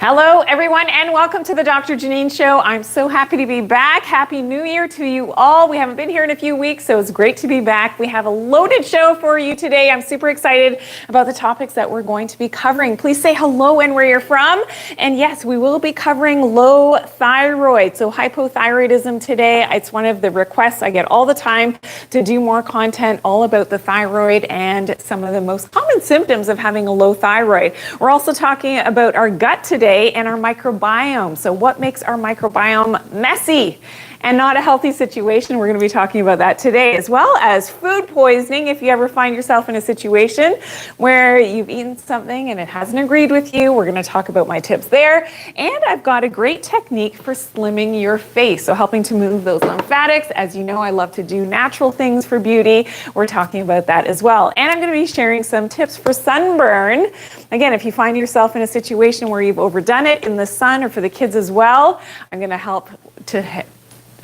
Hello, everyone, and welcome to the Doctor Janine Show. I'm so happy to be back. Happy New Year to you all. We haven't been here in a few weeks, so it's great to be back. We have a loaded show for you today. I'm super excited about the topics that we're going to be covering. Please say hello and where you're from. And yes, we will be covering low thyroid. So hypothyroidism today. It's one of the requests I get all the time to do more content all about the thyroid and some of the most common symptoms of having a low thyroid. We're also talking about our gut today and our microbiome. So what makes our microbiome messy and not a healthy situation? We're going to be talking about that today, as well as food poisoning. If you ever find yourself in a situation where you've eaten something and it hasn't agreed with you, we're going to talk about my tips there. And I've got a great technique for slimming your face, so helping to move those lymphatics. As you know, I love to do natural things for beauty. We're talking about that as well. And I'm going to be sharing some tips for sunburn. Again, if you find yourself in a situation where you've overdone it in the sun, or for the kids as well, I'm going to help to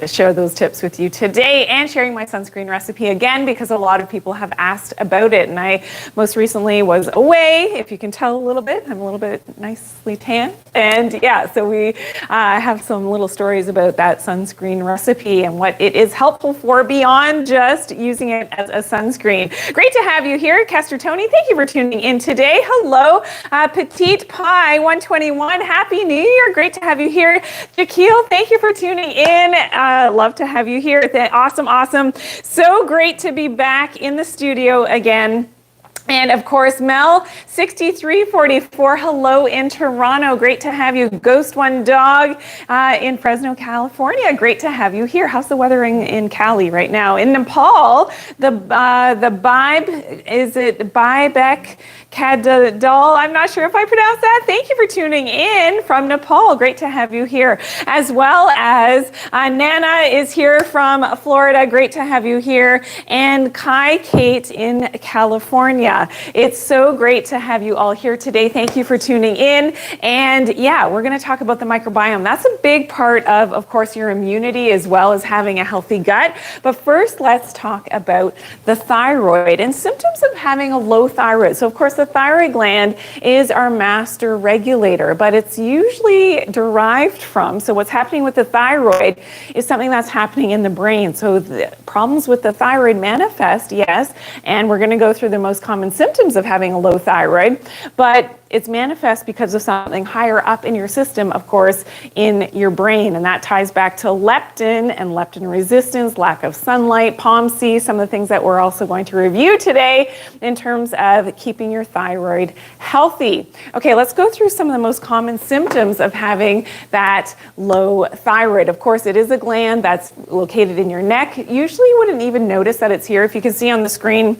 share those tips with you today, and sharing my sunscreen recipe again because a lot of people have asked about it. And I most recently was away, if you can tell a little bit. I'm a little bit nicely tan. And yeah, so we have some little stories about that sunscreen recipe and what it is helpful for beyond just using it as a sunscreen. Great to have you here, Kester Tony. Thank you for tuning in today. Hello, Petite Pie 121. Happy New Year. Great to have you here. Jaquil, thank you for tuning in. Love to have you here. Awesome. So great to be back in the studio again. And of course, Mel 6344, hello in Toronto. Great to have you. Ghost One Dog in Fresno, California. Great to have you here. How's the weather in Cali right now? In Nepal, the Baibek Kadadal. I'm not sure if I pronounced that. Thank you for tuning in from Nepal. Great to have you here. As well as Nana is here from Florida. Great to have you here. And Kai Kate in California. It's so great to have you all here today. Thank you for tuning in. And yeah, we're going to talk about the microbiome. That's a big part of course, your immunity, as well as having a healthy gut. But first, let's talk about the thyroid and symptoms of having a low thyroid. So of course, the thyroid gland is our master regulator, but it's usually derived from, so what's happening with the thyroid is something that's happening in the brain. So the problems with the thyroid manifest, yes, and we're going to go through the most common symptoms of having a low thyroid, but it's manifest because of something higher up in your system, of course, in your brain. And that ties back to leptin and leptin resistance, lack of sunlight, POMC, some of the things that we're also going to review today in terms of keeping your thyroid healthy. Okay, let's go through some of the most common symptoms of having that low thyroid. Of course, it is a gland that's located in your neck. Usually you wouldn't even notice that it's here. If you can see on the screen,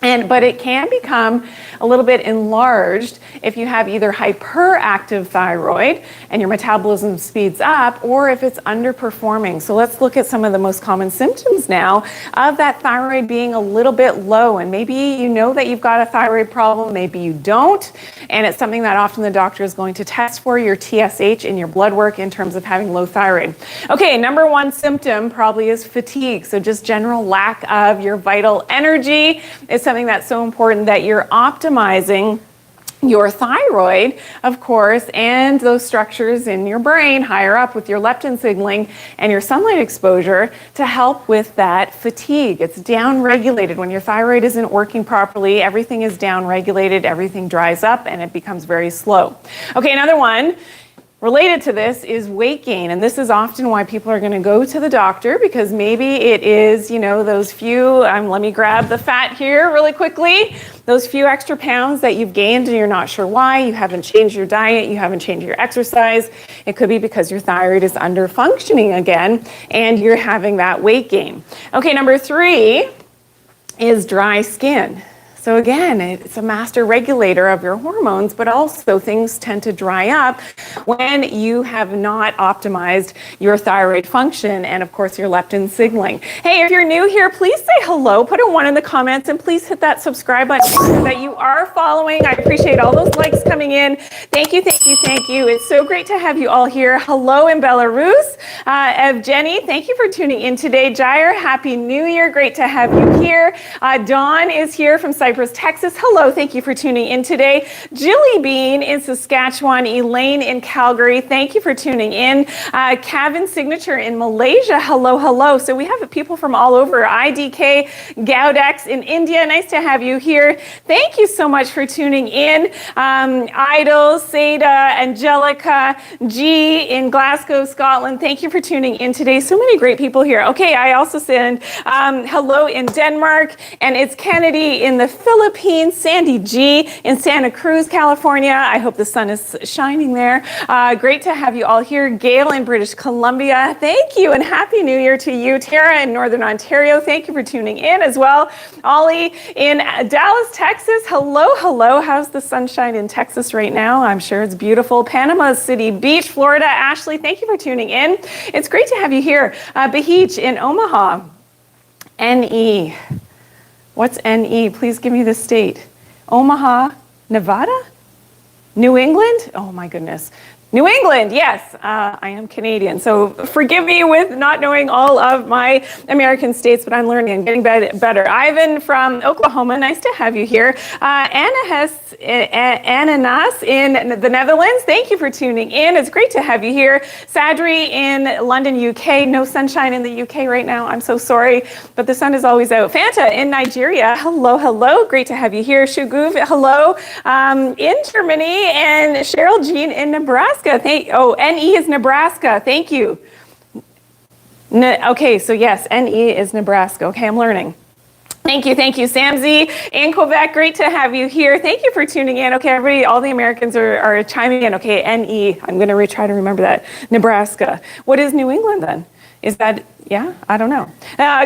but it can become a little bit enlarged if you have either hyperactive thyroid and your metabolism speeds up, or if it's underperforming. So let's look at some of the most common symptoms now of that thyroid being a little bit low. And maybe you know that you've got a thyroid problem, maybe you don't. And it's something that often the doctor is going to test for your TSH in your blood work in terms of having low thyroid. Okay, number one symptom probably is fatigue. So just general lack of your vital energy is something that's so important, that you're optimizing your thyroid, of course, and those structures in your brain higher up with your leptin signaling and your sunlight exposure to help with that fatigue. It's down-regulated. When your thyroid isn't working properly, everything is down-regulated, everything dries up, and it becomes very slow. Okay, another one related to this is weight gain, and this is often why people are going to go to the doctor, because maybe it is, those few, let me grab the fat here really quickly, those few extra pounds that you've gained and you're not sure why. You haven't changed your diet, you haven't changed your exercise. It could be because your thyroid is under functioning again and you're having that weight gain. Okay, number 3 is dry skin. So again, it's a master regulator of your hormones, but also things tend to dry up when you have not optimized your thyroid function and of course your leptin signaling. Hey, if you're new here, please say hello, put a 1 in the comments, and please hit that subscribe button so that you are following. I appreciate all those likes coming in. Thank you. It's so great to have you all here. Hello in Belarus. Evgeny, thank you for tuning in today. Jair, Happy New Year. Great to have you here. Dawn is here from Cyprus. Cypress, Texas. Hello, thank you for tuning in today. Jilly Bean in Saskatchewan, Elaine in Calgary, thank you for tuning in. Kevin Signature in Malaysia, hello, hello. So we have people from all over. IDK Gaudex in India, nice to have you here. Thank you so much for tuning in. Idol, Seda, Angelica, G in Glasgow, Scotland, thank you for tuning in today. So many great people here. Okay, I also send hello in Denmark, and it's Kennedy in the Philippines, Sandy G in Santa Cruz, California. I hope the sun is shining there. Great to have you all here. Gail in British Columbia, thank you, and Happy New Year to you. Tara in Northern Ontario, thank you for tuning in as well. Ollie in Dallas, Texas, hello, hello. How's the sunshine in Texas right now? I'm sure it's beautiful. Panama City Beach, Florida. Ashley, thank you for tuning in. It's great to have you here. Bahij in Omaha. NE. What's NE? Please give me the state. Omaha, Nevada? New England? Oh my goodness. New England, yes, I am Canadian, so forgive me with not knowing all of my American states, but I'm learning and getting better. Ivan from Oklahoma, nice to have you here. Ananas in the Netherlands, thank you for tuning in. It's great to have you here. Sadri in London, UK, no sunshine in the UK right now, I'm so sorry, but the sun is always out. Fanta in Nigeria, hello, hello, great to have you here. Shuguv, hello, in Germany, and Cheryl Jean in Nebraska. NE is Nebraska. Thank you. Okay, so yes, NE is Nebraska. Okay, I'm learning. Thank you, thank you. Samzi in Quebec, great to have you here. Thank you for tuning in. Okay, everybody, all the Americans are chiming in. Okay, NE, I'm going to try to remember that. Nebraska. What is New England then? Is that, yeah, I don't know.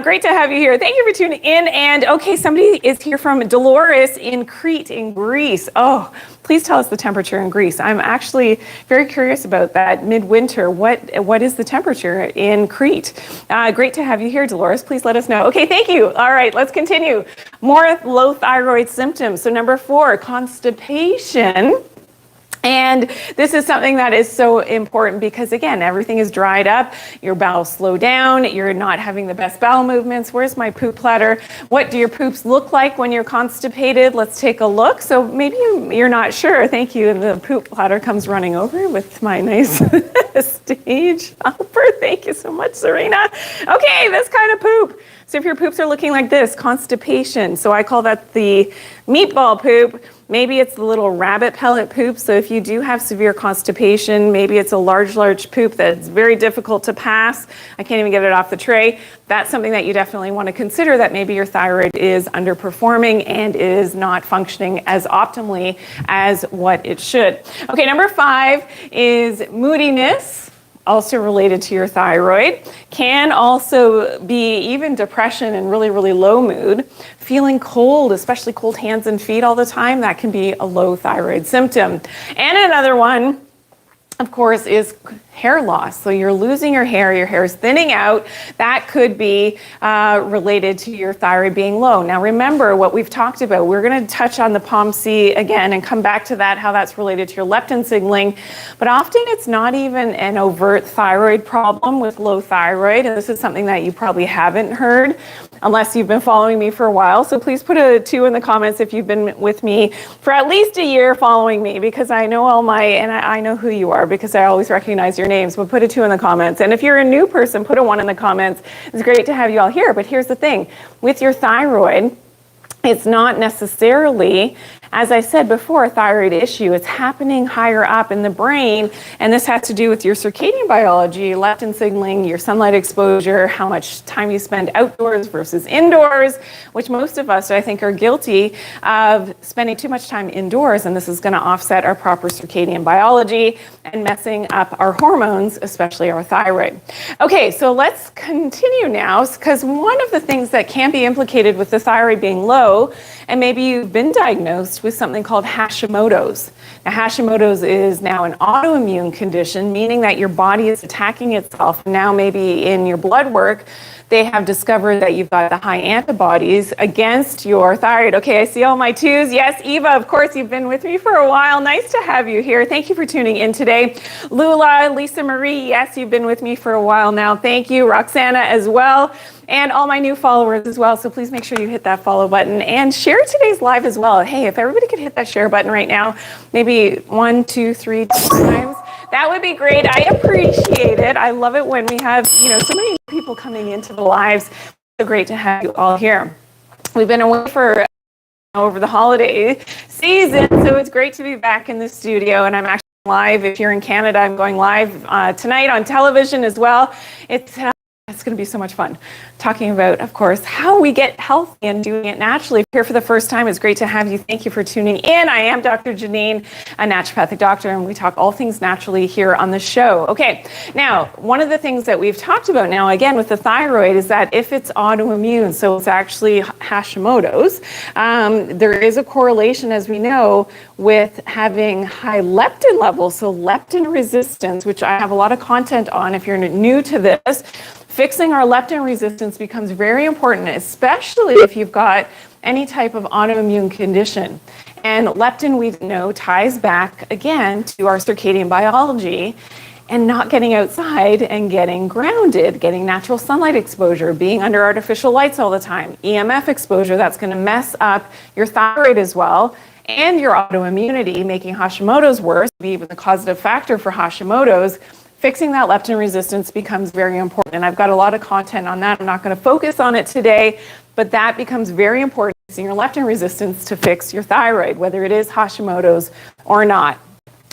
Great to have you here. Thank you for tuning in. And okay, somebody is here from Dolores in Crete in Greece. Oh, please tell us the temperature in Greece. I'm actually very curious about that midwinter. What is the temperature in Crete? Great to have you here, Dolores. Please let us know. Okay, thank you. All right, let's continue. More low thyroid symptoms. So number 4, constipation. And this is something that is so important because, again, everything is dried up, your bowels slow down, you're not having the best bowel movements. Where's my poop platter? What do your poops look like when you're constipated? Let's take a look. So maybe you're not sure. Thank you. And the poop platter comes running over with my nice stage helper. Thank you so much, Serena. Okay, this kind of poop. So if your poops are looking like this, constipation. So I call that the meatball poop. Maybe it's the little rabbit pellet poop. So if you do have severe constipation, maybe it's a large poop that's very difficult to pass. I can't even get it off the tray. That's something that you definitely want to consider, that maybe your thyroid is underperforming and is not functioning as optimally as what it should. Okay, number 5 is moodiness. Also related to your thyroid, can also be even depression and really, really low mood. Feeling cold, especially cold hands and feet all the time, that can be a low thyroid symptom. And another one, of course, is hair loss. So you're losing your hair is thinning out. That could be related to your thyroid being low. Now remember what we've talked about. We're going to touch on the POMC again and come back to that, how that's related to your leptin signaling. But often it's not even an overt thyroid problem with low thyroid. And this is something that you probably haven't heard unless you've been following me for a while. So please put a 2 in the comments if you've been with me for at least a year following me, because I know and I know who you are because I always recognize your names, but put a 2 in the comments. And if you're a new person, put a 1 in the comments. It's great to have you all here. But here's the thing, with your thyroid, it's not necessarily, as I said before, a thyroid issue. It's happening higher up in the brain, and this has to do with your circadian biology, leptin signaling, your sunlight exposure, how much time you spend outdoors versus indoors, which most of us, I think, are guilty of spending too much time indoors, and this is going to offset our proper circadian biology and messing up our hormones, especially our thyroid. Okay, so let's continue now, because one of the things that can be implicated with the thyroid being low, and maybe you've been diagnosed with something called Hashimoto's. Now, Hashimoto's is now an autoimmune condition, meaning that your body is attacking itself. Now, maybe in your blood work, they have discovered that you've got the high antibodies against your thyroid. Okay, I see all my 2s. Yes, Eva, of course, you've been with me for a while. Nice to have you here. Thank you for tuning in today. Lula, Lisa Marie, yes, you've been with me for a while now. Thank you. Roxana as well. and all my new followers as well. So please make sure you hit that follow button and share today's live as well. Hey, if everybody could hit that share button right now, maybe 1, 2, 3 times, that would be great. I appreciate it. I love it when we have, so many people coming into the lives. So great to have you all here. We've been away for over the holiday season, so it's great to be back in the studio, and I'm actually live. If you're in Canada, I'm going live tonight on television as well. It's going to be so much fun talking about, of course, how we get healthy and doing it naturally. If you're here for the first time, it's great to have you. Thank you for tuning in. I am Dr. Janine, a naturopathic doctor, and we talk all things naturally here on the show. Okay, now, one of the things that we've talked about now, again, with the thyroid is that if it's autoimmune, so it's actually Hashimoto's, there is a correlation, as we know, with having high leptin levels, so leptin resistance, which I have a lot of content on if you're new to this. Fixing our leptin resistance becomes very important, especially if you've got any type of autoimmune condition. And leptin, we know, ties back again to our circadian biology and not getting outside and getting grounded, getting natural sunlight exposure, being under artificial lights all the time, EMF exposure, that's going to mess up your thyroid as well, and your autoimmunity, making Hashimoto's worse, be even the causative factor for Hashimoto's. Fixing that leptin resistance becomes very important, and I've got a lot of content on that. I'm not going to focus on it today, but that becomes very important, fixing your leptin resistance to fix your thyroid, whether it is Hashimoto's or not.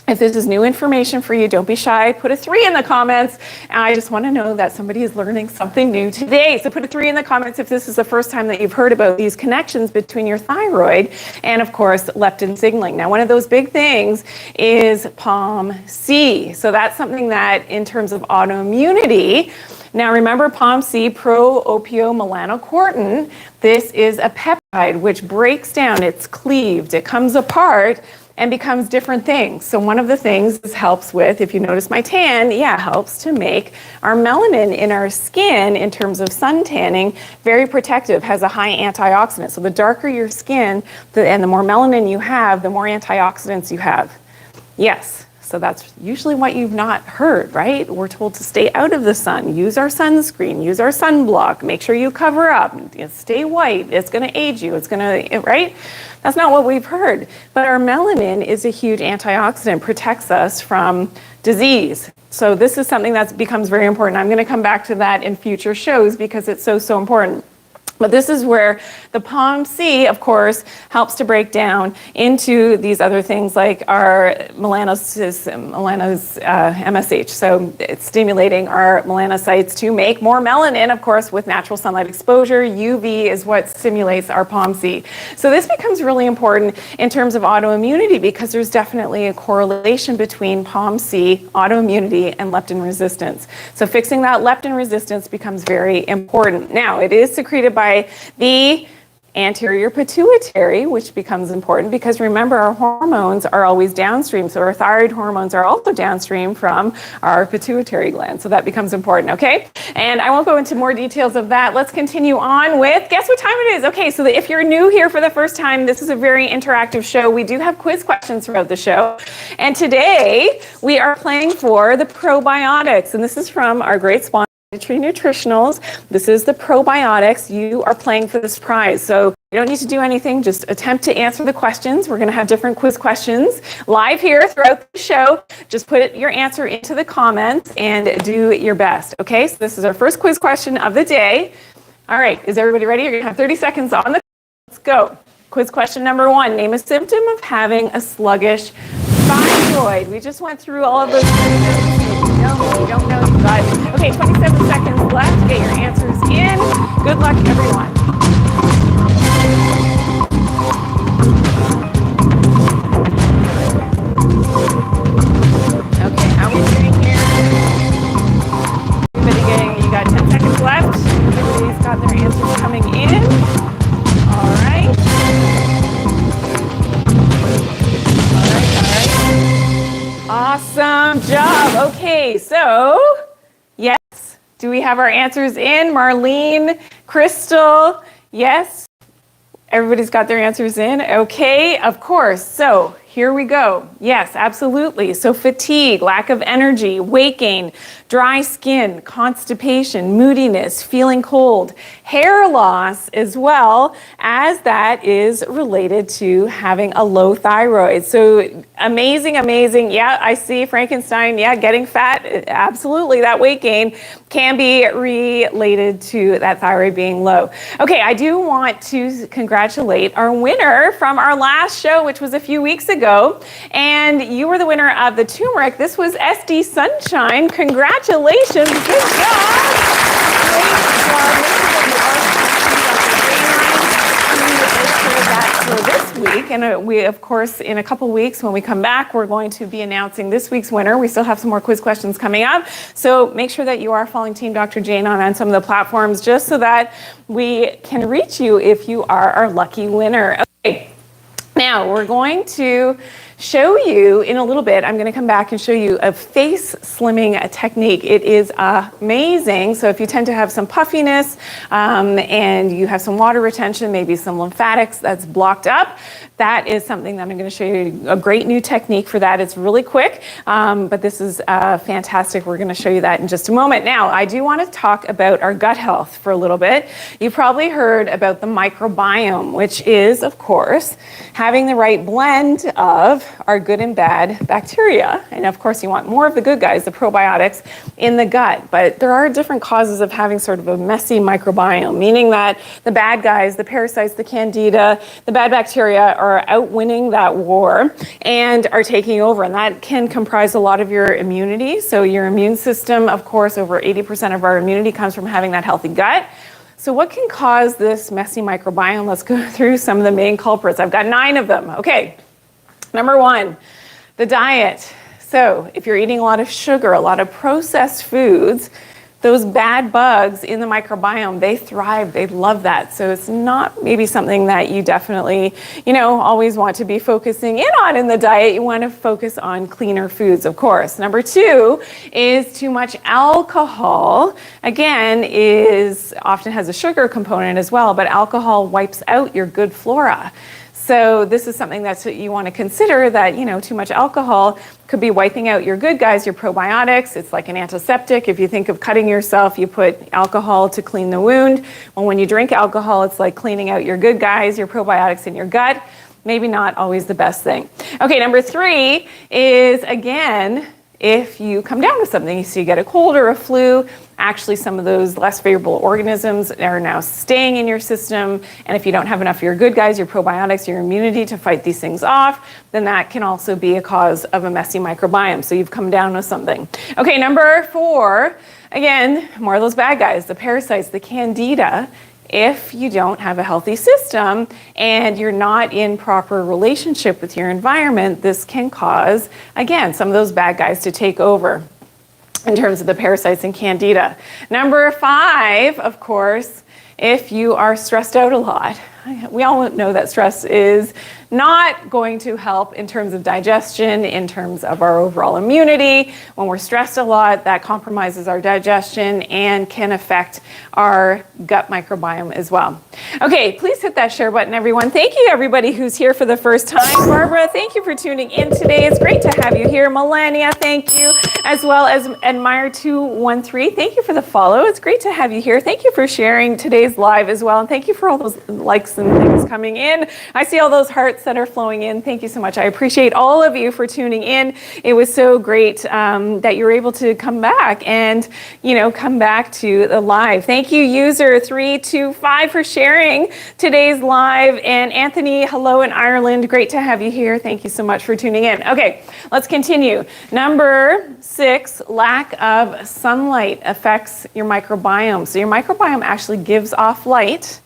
If this is new information for you, don't be shy. Put a 3 in the comments. I just want to know that somebody is learning something new today. So put a 3 in the comments if this is the first time that you've heard about these connections between your thyroid and, of course, leptin signaling. Now, one of those big things is POMC. So that's something that, in terms of autoimmunity, now remember POMC, pro-opiomelanocortin, this is a peptide which breaks down, it's cleaved, it comes apart, and becomes different things. So one of the things this helps with, if you notice my tan, helps to make our melanin in our skin in terms of sun tanning very protective, has a high antioxidant. So the darker your skin and the more melanin you have, the more antioxidants you have. Yes. So that's usually what you've not heard, right? We're told to stay out of the sun, use our sunscreen, use our sunblock, make sure you cover up, stay white, it's going to age you, right? That's not what we've heard. But our melanin is a huge antioxidant, protects us from disease. So this is something that becomes very important. I'm going to come back to that in future shows because it's so important. But this is where the POMC, of course, helps to break down into these other things like our MSH. So it's stimulating our melanocytes to make more melanin, of course, with natural sunlight exposure. UV is what stimulates our POMC. So this becomes really important in terms of autoimmunity because there's definitely a correlation between POMC, autoimmunity, and leptin resistance. So fixing that leptin resistance becomes very important. Now, it is secreted by the anterior pituitary, which becomes important because remember our hormones are always downstream. So our thyroid hormones are also downstream from our pituitary gland. So that becomes important, okay? And I won't go into more details of that. Let's continue on with, guess what time it is? Okay, so if you're new here for the first time, this is a very interactive show. We do have quiz questions throughout the show. And today we are playing for the probiotics. And this is from our great sponsor, Nutritionals. This is the probiotics. You are playing for this prize. So you don't need to do anything. Just attempt to answer the questions. We're going to have different quiz questions live here throughout the show. Just put your answer into the comments and do your best. Okay, so this is our first quiz question of the day. All right, is everybody ready? You're going to have 30 seconds on the. Let's go. Quiz question number 1. Name a symptom of having a sluggish thyroid. We just went through all of those. No, you don't know, you guys. Okay, 27 seconds left. Get your answers in. Good luck, everyone. Okay, how are we doing here? You got 10 seconds left. Everybody's got their answers coming in. All right. Awesome job. Okay, so yes, do we have our answers in? Marlene, Crystal, yes. Everybody's got their answers in. Okay, of course. So here we go. Yes, absolutely. So fatigue, lack of energy, weight gain, dry skin, constipation, moodiness, feeling cold, hair loss, as well as that is related to having a low thyroid. So amazing, amazing. Yeah, I see Frankenstein. Yeah, getting fat. Absolutely. That weight gain can be related to that thyroid being low. Okay, I do want to congratulate our winner from our last show, which was a few weeks ago. And you were the winner of the turmeric. This was SD Sunshine. Congratulations. Good job. Great job. For this week, and we, of course, in a couple weeks when we come back, we're going to be announcing this week's winner. We still have some more quiz questions coming up, so make sure that you are following Team Dr. Jane on some of the platforms just so that we can reach you if you are our lucky winner. Okay, now we're going to show you in a little bit. I'm going to come back and show you a face slimming technique. It is amazing. So if you tend to have some puffiness and you have some water retention, maybe some lymphatics that's blocked up, that is something that I'm going to show you a great new technique for that. It's really quick, but this is fantastic. We're going to show you that in just a moment. Now, I do want to talk about our gut health for a little bit. You probably heard about the microbiome, which is, of course, having the right blend of our good and bad bacteria. And of course, you want more of the good guys, the probiotics, in the gut. But there are different causes of having sort of a messy microbiome, meaning that the bad guys, the parasites, the candida, the bad bacteria are outwinning that war and are taking over. And that can comprise a lot of your immunity. So your immune system, of course, over 80% of our immunity comes from having that healthy gut. So what can cause this messy microbiome? Let's go through some of the main culprits. I've got 9 of them. Okay. Number 1, the diet. So if you're eating a lot of sugar, a lot of processed foods, those bad bugs in the microbiome, they thrive, they love that. So it's not maybe something that you definitely, always want to be focusing in on in the diet. You want to focus on cleaner foods, of course. Number 2 is too much alcohol. Again, often has a sugar component as well, but alcohol wipes out your good flora. So this is something that you want to consider, that, too much alcohol could be wiping out your good guys, your probiotics. It's like an antiseptic. If you think of cutting yourself, you put alcohol to clean the wound. Well, when you drink alcohol, it's like cleaning out your good guys, your probiotics in your gut. Maybe not always the best thing. Okay, number 3 is, again, if you come down with something, so you get a cold or a flu, actually some of those less favorable organisms are now staying in your system. And if you don't have enough of your good guys, your probiotics, your immunity to fight these things off, then that can also be a cause of a messy microbiome. So you've come down with something. Okay, number 4, again, more of those bad guys, the parasites, the candida. If you don't have a healthy system and you're not in proper relationship with your environment, this can cause, again, some of those bad guys to take over in terms of the parasites and candida. Number 5, of course, if you are stressed out a lot. We all know that stress is not going to help in terms of digestion, in terms of our overall immunity. When we're stressed a lot, that compromises our digestion and can affect our gut microbiome as well. Okay, please hit that share button, everyone. Thank you, everybody who's here for the first time. Barbara, thank you for tuning in today. It's great to have you here. Melania, thank you, as well as Admire213. Thank you for the follow. It's great to have you here. Thank you for sharing today's live as well. And thank you for all those likes and things coming in. I see all those hearts that are flowing in. Thank you so much. I appreciate all of you for tuning in. It was so great that you were able to come back and, come back to the live. Thank you, user 325, for sharing today's live. And Anthony, hello in Ireland. Great to have you here. Thank you so much for tuning in. Okay, let's continue. Number 6, lack of sunlight affects your microbiome. So your microbiome actually gives off light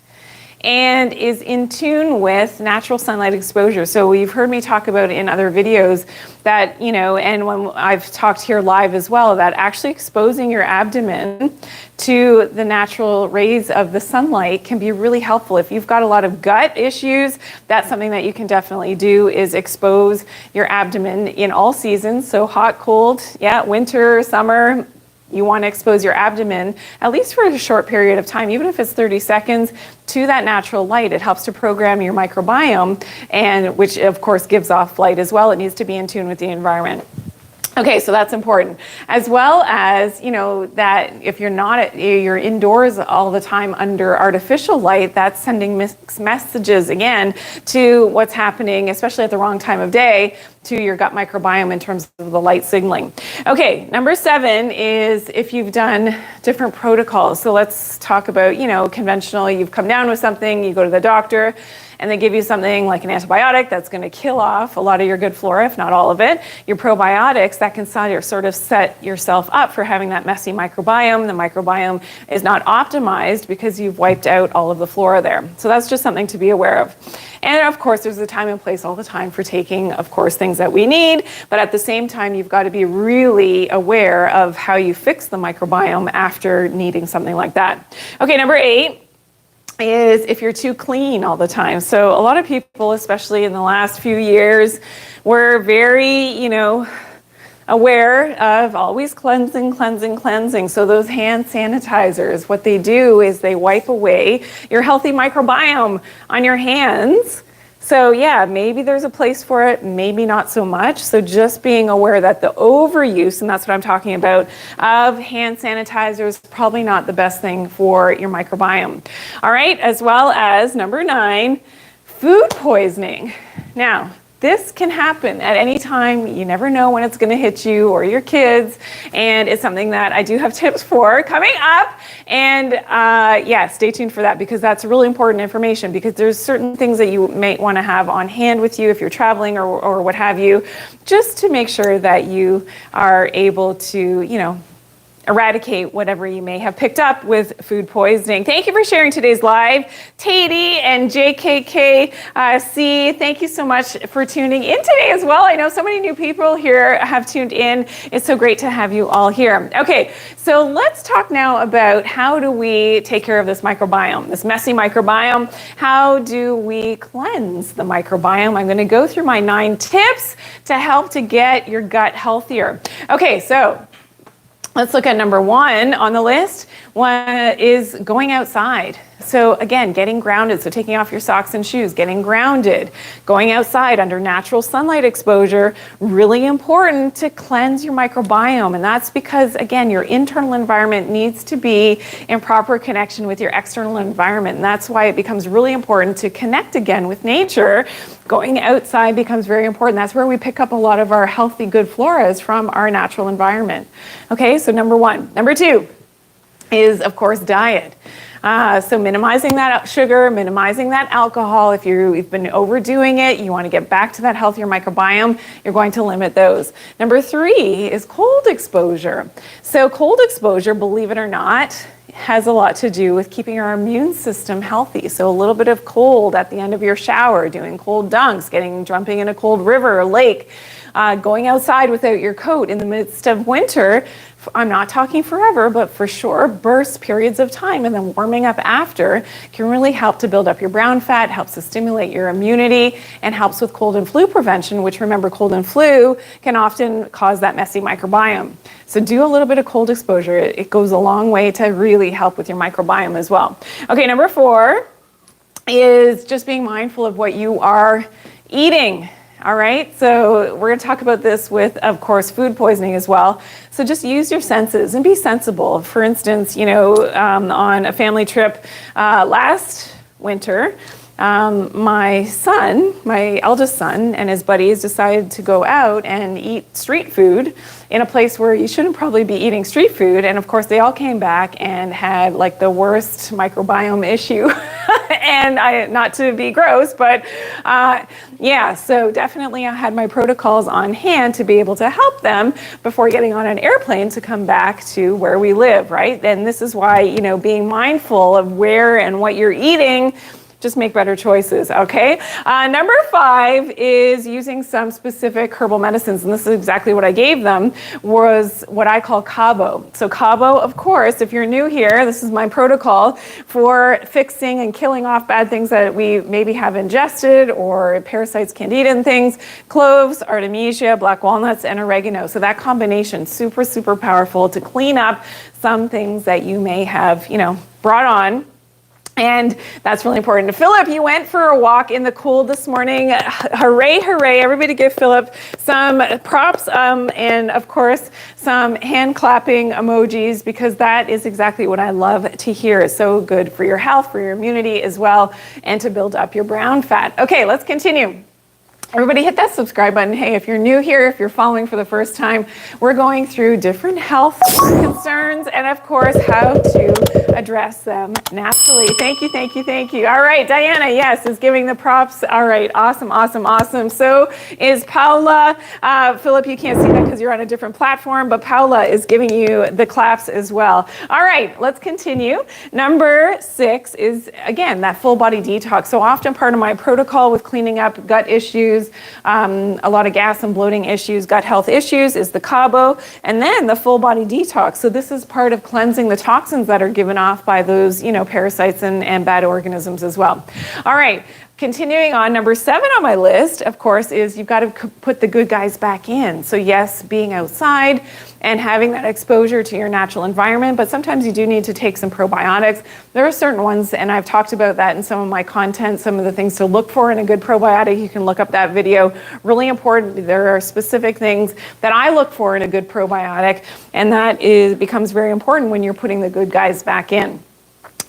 and is in tune with natural sunlight exposure. So you've heard me talk about in other videos that, and when I've talked here live as well, that actually exposing your abdomen to the natural rays of the sunlight can be really helpful. If you've got a lot of gut issues, that's something that you can definitely do, is expose your abdomen in all seasons. So hot, cold, winter, summer, You want to expose your abdomen, at least for a short period of time, even if it's 30 seconds, to that natural light. It helps to program your microbiome, and which of course gives off light as well. It needs to be in tune with the environment. Okay, so that's important. As well as, that if you're indoors all the time under artificial light, that's sending mixed messages again to what's happening, especially at the wrong time of day, to your gut microbiome in terms of the light signaling. Okay, number 7 is if you've done different protocols. So let's talk about, conventional, you've come down with something, you go to the doctor, and they give you something like an antibiotic that's going to kill off a lot of your good flora, if not all of it. Your probiotics, that can sort of set yourself up for having that messy microbiome. The microbiome is not optimized because you've wiped out all of the flora there. So that's just something to be aware of. And of course, there's a time and place all the time for taking, of course, things that we need. But at the same time, you've got to be really aware of how you fix the microbiome after needing something like that. Okay, number 8. Is if you're too clean all the time. So a lot of people, especially in the last few years, were very, aware of always cleansing. So those hand sanitizers, what they do is they wipe away your healthy microbiome on your hands. So yeah, maybe there's a place for it, maybe not so much. So just being aware that the overuse, and that's what I'm talking about, of hand sanitizer is probably not the best thing for your microbiome. All right, as well as number 9, food poisoning. Now, this can happen at any time. You never know when it's going to hit you or your kids. And it's something that I do have tips for coming up. And stay tuned for that, because that's really important information, because there's certain things that you may want to have on hand with you if you're traveling or what have you, just to make sure that you are able to, eradicate whatever you may have picked up with food poisoning. Thank you for sharing today's live. Tatey and JKKC, thank you so much for tuning in today as well. I know so many new people here have tuned in. It's so great to have you all here. Okay, so let's talk now about how do we take care of this microbiome, this messy microbiome. How do we cleanse the microbiome? I'm going to go through my 9 tips to help to get your gut healthier. Okay, so let's look at number 1 on the list. One is going outside. So again, getting grounded. So taking off your socks and shoes, getting grounded, going outside under natural sunlight exposure, really important to cleanse your microbiome. And that's because, again, your internal environment needs to be in proper connection with your external environment. And that's why it becomes really important to connect again with nature. Going outside becomes very important. That's where we pick up a lot of our healthy, good floras from our natural environment. Okay, so number 1. Number 2 is, of course, diet. So minimizing that sugar, minimizing that alcohol. If you've been overdoing it, you want to get back to that healthier microbiome, you're going to limit those. Number 3 is cold exposure. So cold exposure, believe it or not, has a lot to do with keeping our immune system healthy. So a little bit of cold at the end of your shower, doing cold dunks, jumping in a cold river or lake, going outside without your coat in the midst of winter. I'm not talking forever, but for sure, burst periods of time and then warming up after can really help to build up your brown fat, helps to stimulate your immunity, and helps with cold and flu prevention, which, remember, cold and flu can often cause that messy microbiome. So do a little bit of cold exposure. It goes a long way to really help with your microbiome as well. Okay, number 4 is just being mindful of what you are eating. All right, so we're going to talk about this with, of course, food poisoning as well. So just use your senses and be sensible. For instance, on a family trip last winter, my eldest son, and his buddies decided to go out and eat street food in a place where you shouldn't probably be eating street food. And of course, they all came back and had like the worst microbiome issue. And not to be gross, but so definitely I had my protocols on hand to be able to help them before getting on an airplane to come back to where we live, right? And this is why, being mindful of where and what you're eating just make better choices, okay? Number 5 is using some specific herbal medicines, and this is exactly what I gave them, was what I call Cabo. So Cabo, of course, if you're new here, this is my protocol for fixing and killing off bad things that we maybe have ingested, or parasites, candida and things. Cloves, artemisia, black walnuts, and oregano. So that combination, super, super powerful to clean up some things that you may have, brought on. And that's really important. Philip, you went for a walk in the cool this morning. Hooray, hooray. Everybody give Philip some props and, of course, some hand clapping emojis, because that is exactly what I love to hear. It's so good for your health, for your immunity as well, and to build up your brown fat. Okay, let's continue. Everybody hit that subscribe button. Hey, if you're new here, if you're following for the first time, we're going through different health concerns and, of course, how to address them naturally. Thank you, thank you, thank you. All right, Diana, yes, is giving the props. All right, awesome, awesome, awesome. So is Paula. Philip, you can't see that because you're on a different platform, but Paula is giving you the claps as well. All right, let's continue. Number 6 is, again, that full body detox. So often part of my protocol with cleaning up gut issues, a lot of gas and bloating issues, gut health issues, is the Cabo, and then the full body detox. So this is part of cleansing the toxins that are given off by those, parasites and bad organisms as well. All right. Continuing on, number 7 on my list, of course, is you've got to put the good guys back in. So yes, being outside and having that exposure to your natural environment, but sometimes you do need to take some probiotics. There are certain ones, and I've talked about that in some of my content, some of the things to look for in a good probiotic. You can look up that video. Really important. There are specific things that I look for in a good probiotic, and that becomes very important when you're putting the good guys back in.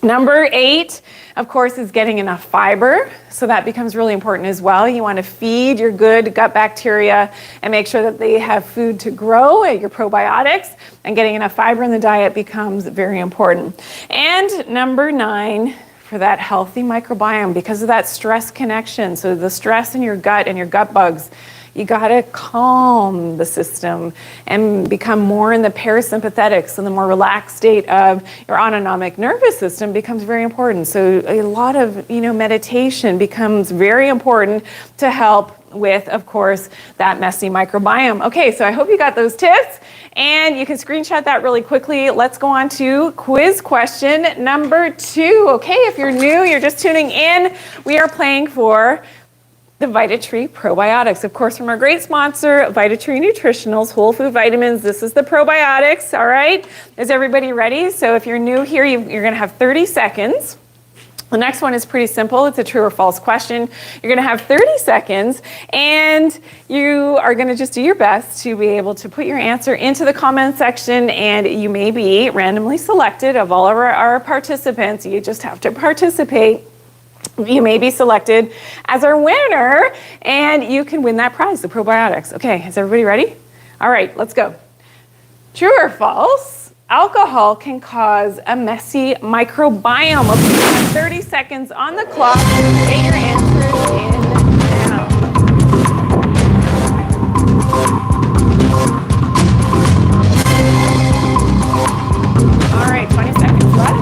Number 8, of course, is getting enough fiber. So that becomes really important as well. You want to feed your good gut bacteria and make sure that they have food to grow, your probiotics, and getting enough fiber in the diet becomes very important. And number 9, for that healthy microbiome, because of that stress connection. So the stress in your gut and your gut bugs, you got to calm the system and become more in the parasympathetic, so the more relaxed state of your autonomic nervous system becomes very important. So a lot of, meditation becomes very important to help with, of course, that messy microbiome. Okay, so I hope you got those tips, and you can screenshot that really quickly. Let's go on to quiz question number 2. Okay, if you're new, you're just tuning in, we are playing for the VitaTree probiotics, of course, from our great sponsor, VitaTree Nutritionals, whole food vitamins. This is the probiotics, all right? Is everybody ready? So if you're new here, you're gonna have 30 seconds. The next one is pretty simple. It's a true or false question. You're gonna have 30 seconds, and you are gonna just do your best to be able to put your answer into the comment section, and you may be randomly selected of all of our participants. You just have to participate. You may be selected as our winner, and you can win that prize, the probiotics. Okay, is everybody ready? All right, let's go. True or false? Alcohol can cause a messy microbiome. Okay, you have 30 seconds on the clock. Get your answers in now. All right, 20 seconds left.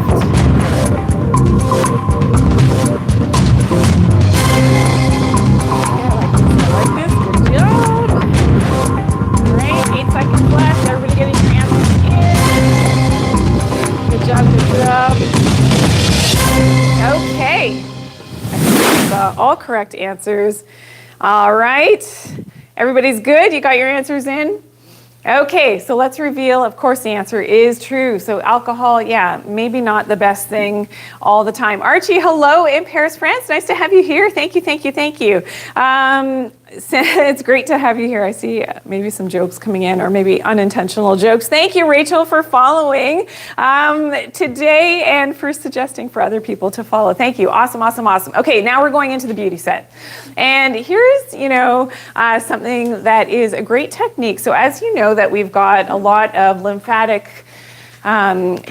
Okay, all correct answers. All right, everybody's good? You got your answers in? Okay, so let's reveal, of course, the answer is true. So alcohol, yeah, maybe not the best thing all the time. Archie, hello in Paris, France. Nice to have you here. Thank you, thank you, thank you. It's great to have you here. I see maybe some jokes coming in, or maybe unintentional jokes. Thank you, Rachel, for following today and for suggesting for other people to follow. Thank you. Awesome, awesome, awesome. Okay, now we're going into the beauty set. And here's, something that is a great technique. So as you know that we've got a lot of lymphatic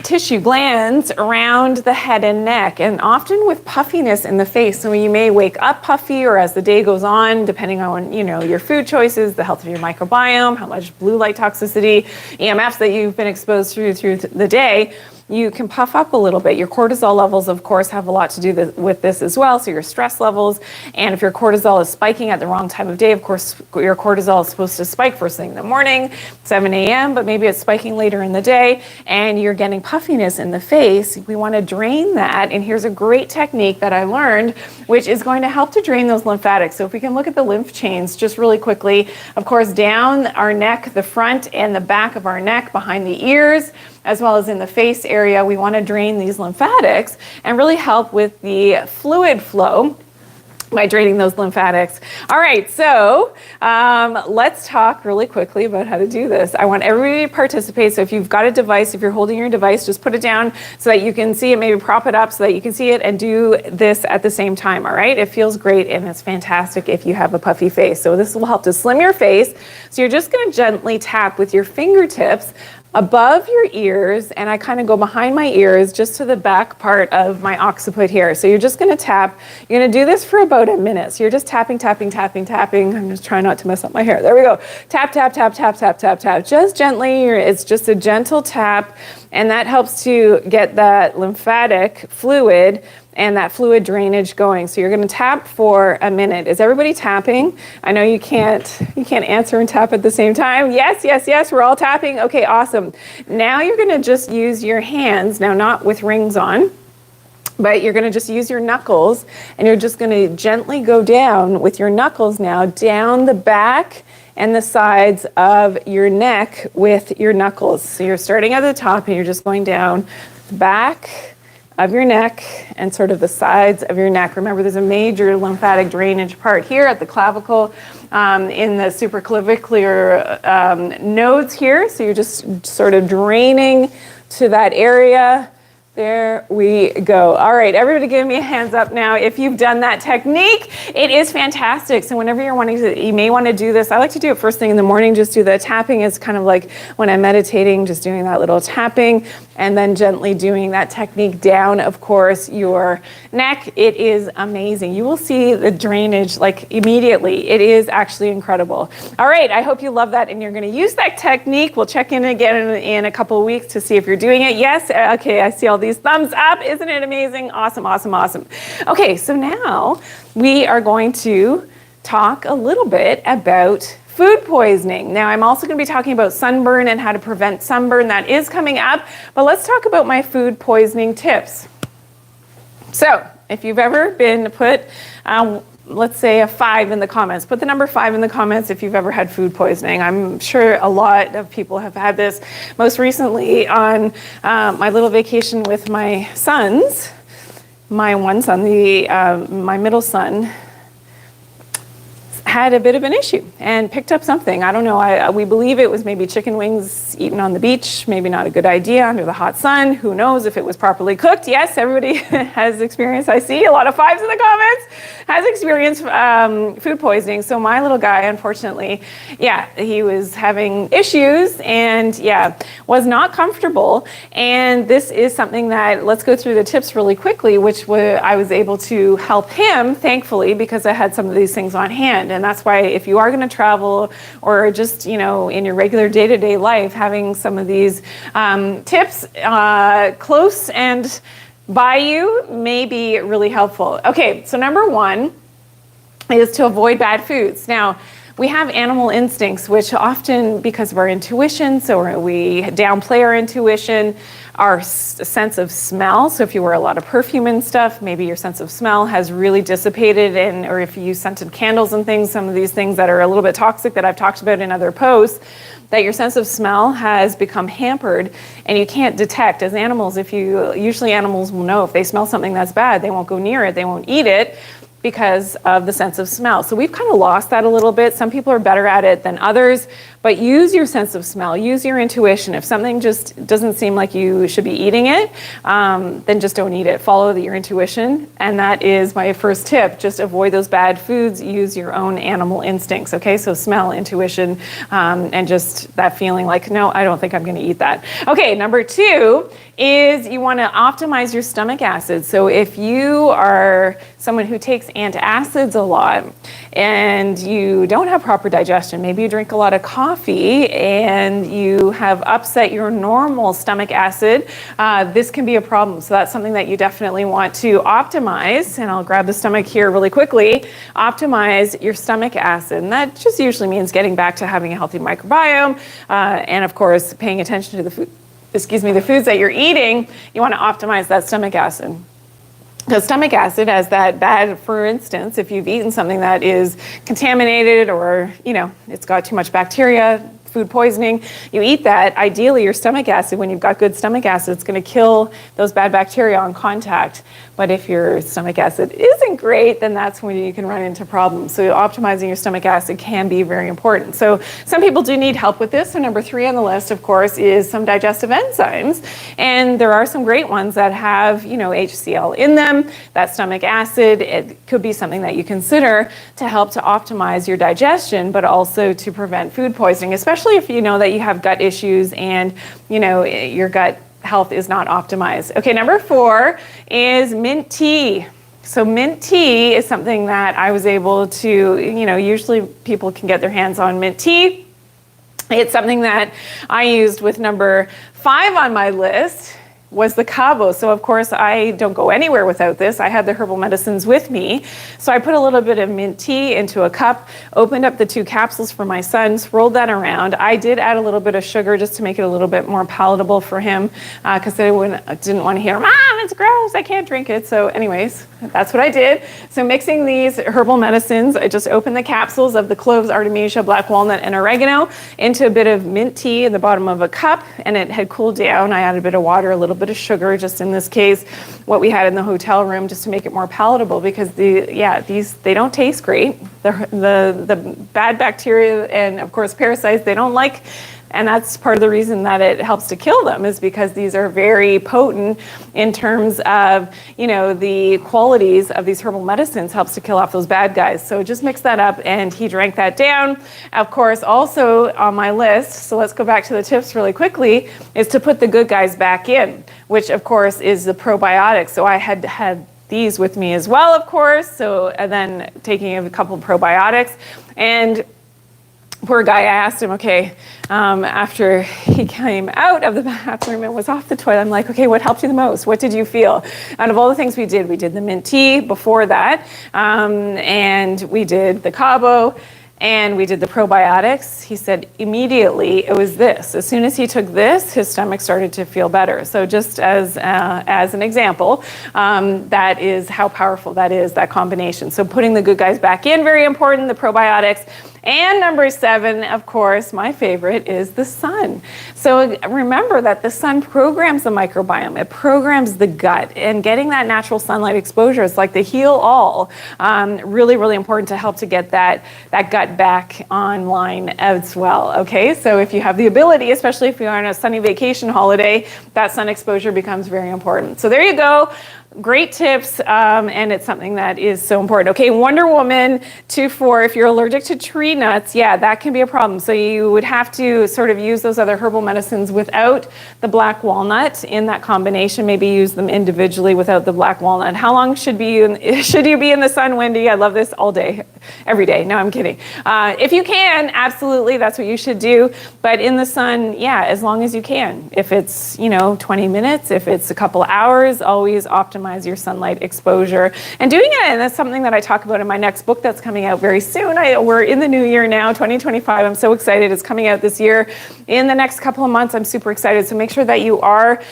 tissue glands around the head and neck, and often with puffiness in the face. So you may wake up puffy, or as the day goes on, depending on your food choices, the health of your microbiome, how much blue light toxicity, EMFs that you've been exposed through the day, you can puff up a little bit. Your cortisol levels, of course, have a lot to do with this as well. So your stress levels, and if your cortisol is spiking at the wrong time of day, of course, your cortisol is supposed to spike first thing in the morning, 7 a.m., but maybe it's spiking later in the day, and you're getting puffiness in the face. We want to drain that, and here's a great technique that I learned, which is going to help to drain those lymphatics. So if we can look at the lymph chains just really quickly, of course, down our neck, the front and the back of our neck, behind the ears, as well as in the face area, we want to drain these lymphatics and really help with the fluid flow by draining those lymphatics. All right, so let's talk really quickly about how to do this. I want everybody to participate. So if you've got a device, if you're holding your device, just put it down so that you can see it, maybe prop it up so that you can see it, and do this at the same time, all right? It feels great, and it's fantastic if you have a puffy face. So this will help to slim your face. So you're just gonna gently tap with your fingertips above your ears, and I kind of go behind my ears just to the back part of my occiput here. So you're just going to tap. You're going to do this for about a minute. So you're just tapping, tapping, tapping, tapping. I'm just trying not to mess up my hair. There we go. Tap, tap, tap, tap, tap, tap, tap. Just gently. It's just a gentle tap, and that helps to get that lymphatic fluid and that fluid drainage going. So you're going to tap for a minute. Is everybody tapping? I know you can't answer and tap at the same time. Yes, yes, yes, we're all tapping. Okay, awesome. Now you're going to just use your hands, now not with rings on, but you're going to just use your knuckles, and you're just going to gently go down with your knuckles now, down the back and the sides of your neck with your knuckles. So you're starting at the top, and you're just going down the back of your neck and sort of the sides of your neck. Remember, there's a major lymphatic drainage part here at the clavicle, in the supraclavicular nodes here. So you're just sort of draining to that area. There we go. All right, everybody give me a hands up now if you've done that technique. It is fantastic. So whenever you're wanting to, you may want to do this. I like to do it first thing in the morning, just do the tapping. It's kind of like when I'm meditating, just doing that little tapping, and then gently doing that technique down, of course, your neck. It is amazing. You will see the drainage like immediately. It is actually incredible. All right, I hope you love that, and you're going to use that technique. We'll check in again in a couple of weeks to see if you're doing it. Yes, okay, I see all these thumbs up. Isn't it amazing? Awesome, awesome, awesome. Okay, so now we are going to talk a little bit about food poisoning. Now, I'm also going to be talking about sunburn and how to prevent sunburn. That is coming up, but let's talk about my food poisoning tips. So, if you've ever been put, let's say a 5 in the comments. Put the number 5 in the comments if you've ever had food poisoning. I'm sure a lot of people have had this. Most recently on my little vacation with my sons, my one son, my middle son, had a bit of an issue and picked up something. I don't know, we believe it was maybe chicken wings eaten on the beach, maybe not a good idea under the hot sun. Who knows if it was properly cooked? Yes, everybody has experienced, I see a lot of 5s in the comments, has experienced food poisoning. So my little guy, unfortunately, he was having issues and was not comfortable. And this is something that, let's go through the tips really quickly, which I was able to help him, thankfully, because I had some of these things on hand. And that's why if you are going to travel or just, in your regular day-to-day life, having some of these tips close and by you may be really helpful. Okay, so number 1 is to avoid bad foods. Now, we have animal instincts, which often, because of our intuition, so we downplay our intuition, our sense of smell. So if you wear a lot of perfume and stuff, maybe your sense of smell has really dissipated, or if you use scented candles and things, some of these things that are a little bit toxic that I've talked about in other posts, that your sense of smell has become hampered and you can't detect. As animals, usually animals will know if they smell something that's bad, they won't go near it, they won't eat it, because of the sense of smell. So we've kind of lost that a little bit. Some people are better at it than others, but use your sense of smell, use your intuition. If something just doesn't seem like you should be eating it, then just don't eat it. Follow your intuition. And that is my first tip. Just avoid those bad foods, use your own animal instincts, okay? So smell, intuition, and just that feeling like, no, I don't think I'm gonna eat that. Okay, number 2 is you wanna optimize your stomach acid. So if you are someone who takes antacids a lot and you don't have proper digestion, maybe you drink a lot of coffee and you have upset your normal stomach acid, this can be a problem. So that's something that you definitely want to optimize. And I'll grab the stomach here really quickly. Optimize your stomach acid. And that just usually means getting back to having a healthy microbiome and of course paying attention to the foods that you're eating. You want to optimize that stomach acid. The stomach acid has that bad, for instance, if you've eaten something that is contaminated or, it's got too much bacteria, food poisoning, you eat that, ideally your stomach acid, when you've got good stomach acid, it's going to kill those bad bacteria on contact. But if your stomach acid isn't great, then that's when you can run into problems. So optimizing your stomach acid can be very important. So some people do need help with this. So number 3 on the list, of course, is some digestive enzymes. And there are some great ones that have, HCl in them, that stomach acid. It could be something that you consider to help to optimize your digestion, but also to prevent food poisoning, especially if you know that you have gut issues and, your gut health is not optimized. Okay, number 4 is mint tea. So mint tea is something that I was able to, usually people can get their hands on mint tea. It's something that I used with number 5 on my list was the Cabo. So of course I don't go anywhere without this. I had the herbal medicines with me. So I put a little bit of mint tea into a cup, opened up the 2 capsules for my son, swirled that around. I did add a little bit of sugar just to make it a little bit more palatable for him because I didn't want to hear, Mom, it's gross, I can't drink it. So anyways, that's what I did. So mixing these herbal medicines, I just opened the capsules of the cloves, artemisia, black walnut, and oregano into a bit of mint tea in the bottom of a cup, and it had cooled down. I added a bit of water, a little bit of sugar, just in this case what we had in the hotel room, just to make it more palatable, because they don't taste great. The bad bacteria and of course parasites, they don't like, and that's part of the reason that it helps to kill them, is because these are very potent in terms of, the qualities of these herbal medicines helps to kill off those bad guys. So just mix that up, and he drank that down. Of course, also on my list, so let's go back to the tips really quickly, is to put the good guys back in, which of course is the probiotics. So I had these with me as well, of course. So, and then taking a couple of probiotics, and poor guy, I asked him, okay, after he came out of the bathroom and was off the toilet, I'm like, okay, what helped you the most? What did you feel? Out of all the things we did the mint tea before that, and we did the Cabo, and we did the probiotics. He said immediately it was this. As soon as he took this, his stomach started to feel better. So just as an example, that is how powerful that is, that combination. So putting the good guys back in, very important, the probiotics. And number 7, of course, my favorite is the sun. So remember that the sun programs the microbiome. It programs the gut, and getting that natural sunlight exposure is like the heal all. Really, really important to help to get that gut back online as well. Okay, so if you have the ability, especially if you're on a sunny vacation holiday, that sun exposure becomes very important. So there you go. Great tips, and it's something that is so important. Okay, Wonder Woman 2-4, if you're allergic to tree nuts, that can be a problem. So you would have to sort of use those other herbal medicines without the black walnut in that combination. Maybe use them individually without the black walnut. How long should you be in the sun, Wendy? I love this all day, every day. No, I'm kidding. If you can, absolutely, that's what you should do. But in the sun, as long as you can. If it's, 20 minutes, if it's a couple hours, always optimize your sunlight exposure and doing it. And that's something that I talk about in my next book that's coming out very soon. We're in the new year now, 2025. I'm so excited. It's coming out this year in the next couple of months. I'm super excited. So make sure that you are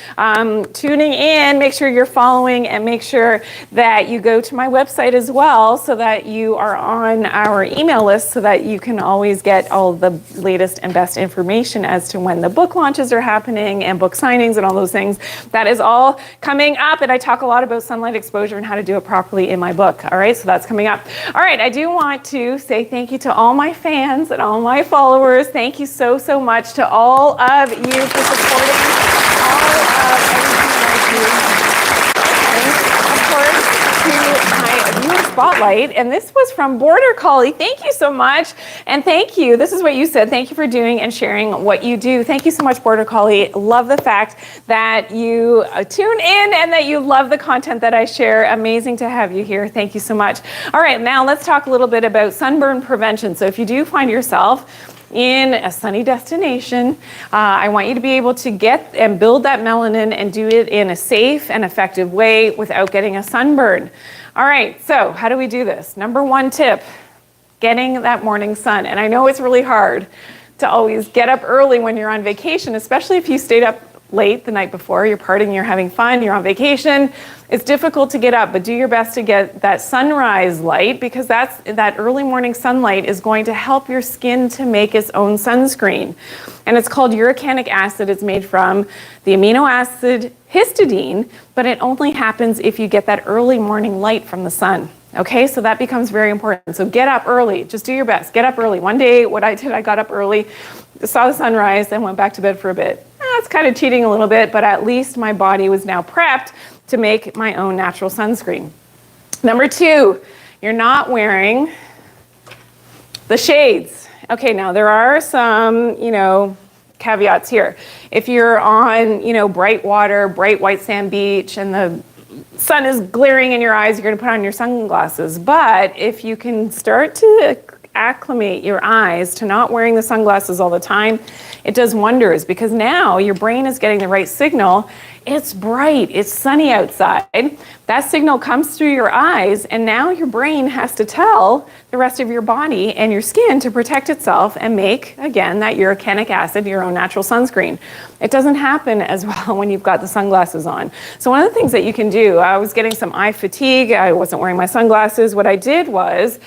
tuning in, make sure you're following, and make sure that you go to my website as well so that you are on our email list so that you can always get all the latest and best information as to when the book launches are happening and book signings and all those things. That is all coming up, and I talk a lot about sunlight exposure and how to do it properly in my book. All right, so that's coming up. All right, I do want to say thank you to all my fans and all my followers. Thank you so, so much to all of you for supporting all of everything that I do. And of course, my viewer spotlight, and this was from Border Collie. Thank you so much, and thank you. This is what you said. Thank you for doing and sharing what you do. Thank you so much, Border Collie. Love the fact that you tune in and that you love the content that I share. Amazing to have you here. Thank you so much. All right, now let's talk a little bit about sunburn prevention. So if you do find yourself in a sunny destination, I want you to be able to get and build that melanin and do it in a safe and effective way without getting a sunburn. All right, so how do we do this? Number one tip, getting that morning sun. And I know it's really hard to always get up early when you're on vacation, especially if you stayed up late the night before, you're partying, you're having fun, you're on vacation. It's difficult to get up, but do your best to get that sunrise light, because that early morning sunlight is going to help your skin to make its own sunscreen. And it's called uracanic acid. It's made from the amino acid histidine, but it only happens if you get that early morning light from the sun. Okay, so that becomes very important. So get up early, just do your best, get up early. One day, what I did, I got up early, saw the sunrise, then went back to bed for a bit. That's kind of cheating a little bit, but at least my body was now prepped to make my own natural sunscreen. Number two, you're not wearing the shades. Okay, now there are some, caveats here. If you're on, bright water, bright white sand beach, and the sun is glaring in your eyes, you're going to put on your sunglasses. But if you can start to acclimate your eyes to not wearing the sunglasses all the time, it does wonders, because now your brain is getting the right signal. It's bright, it's sunny outside. That signal comes through your eyes, and now your brain has to tell the rest of your body and your skin to protect itself and make, again, that uracanic acid, your own natural sunscreen. It doesn't happen as well when you've got the sunglasses on. So one of the things that you can do, I was getting some eye fatigue, I wasn't wearing my sunglasses. What I did was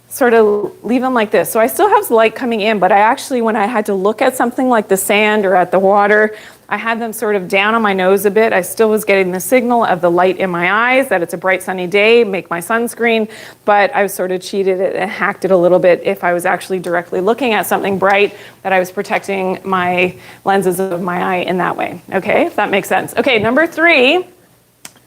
sort of leave them like this. So I still have light coming in, but I actually, when I had to look at something like the sand or at the water, I had them sort of down on my nose a bit. I still was getting the signal of the light in my eyes, that it's a bright sunny day, make my sunscreen, but I sort of cheated it and hacked it a little bit if I was actually directly looking at something bright, that I was protecting my lenses of my eye in that way. Okay, if that makes sense. Okay, number three,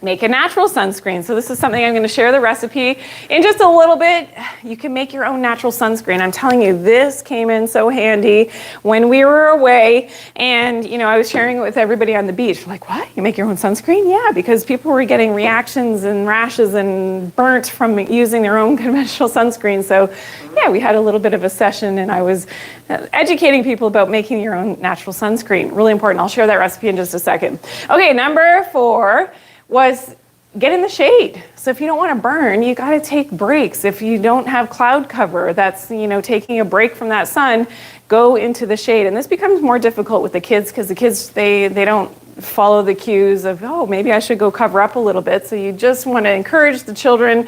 make a natural sunscreen. So this is something I'm going to share the recipe in just a little bit. You can make your own natural sunscreen. I'm telling you, this came in so handy when we were away, and I was sharing it with everybody on the beach. Like, what? You make your own sunscreen? Yeah, because people were getting reactions and rashes and burnt from using their own conventional sunscreen. So yeah, we had a little bit of a session, and I was educating people about making your own natural sunscreen. Really important. I'll share that recipe in just a second. Okay, number 4 was get in the shade. So if you don't want to burn, you got to take breaks. If you don't have cloud cover, that's, taking a break from that sun, go into the shade. And this becomes more difficult with the kids, because the kids, they don't follow the cues of, oh, maybe I should go cover up a little bit. So you just want to encourage the children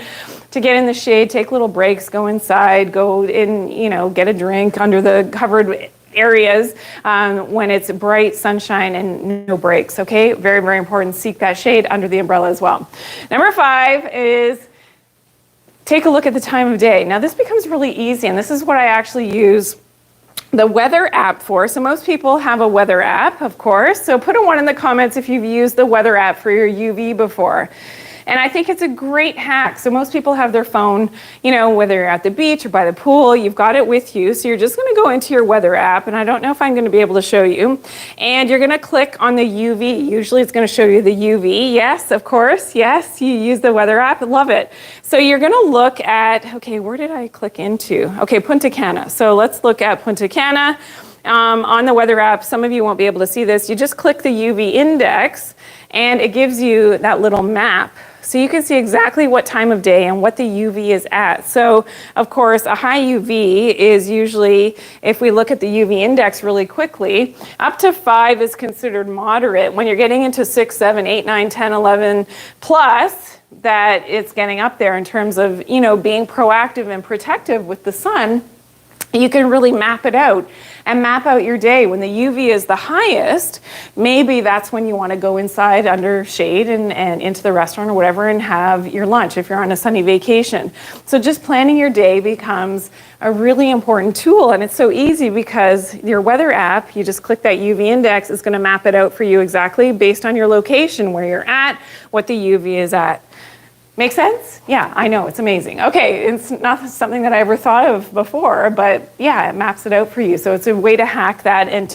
to get in the shade, take little breaks, go inside, go in, get a drink under the covered areas when it's bright sunshine and no breaks. Okay, very, very important. Seek that shade under the umbrella as well. Number 5 is take a look at the time of day. Now this becomes really easy, and this is what I actually use the weather app for. So most people have a weather app, of course. So put a 1 in the comments if you've used the weather app for your UV before. And I think it's a great hack. So most people have their phone, whether you're at the beach or by the pool, you've got it with you. So you're just going to go into your weather app, and I don't know if I'm going to be able to show you. And you're going to click on the UV. Usually it's going to show you the UV. Yes, of course. Yes, you use the weather app. I love it. So you're going to look at, okay, where did I click into? Okay, Punta Cana. So let's look at Punta Cana. On the weather app, some of you won't be able to see this. You just click the UV index, and it gives you that little map. So you can see exactly what time of day and what the UV is at. So, of course, a high UV is usually, if we look at the UV index really quickly, up to 5 is considered moderate. When you're getting into 6, 7, 8, 9, 10, 11 plus, that it's getting up there in terms of, being proactive and protective with the sun, you can really map it out and map out your day. When the UV is the highest, maybe that's when you want to go inside under shade and into the restaurant or whatever and have your lunch if you're on a sunny vacation. So just planning your day becomes a really important tool, and it's so easy because your weather app, you just click that UV index, is going to map it out for you exactly based on your location, where you're at, what the UV is at. Make sense? Yeah, I know, it's amazing. Okay, it's not something that I ever thought of before, but yeah, it maps it out for you. So it's a way to hack that and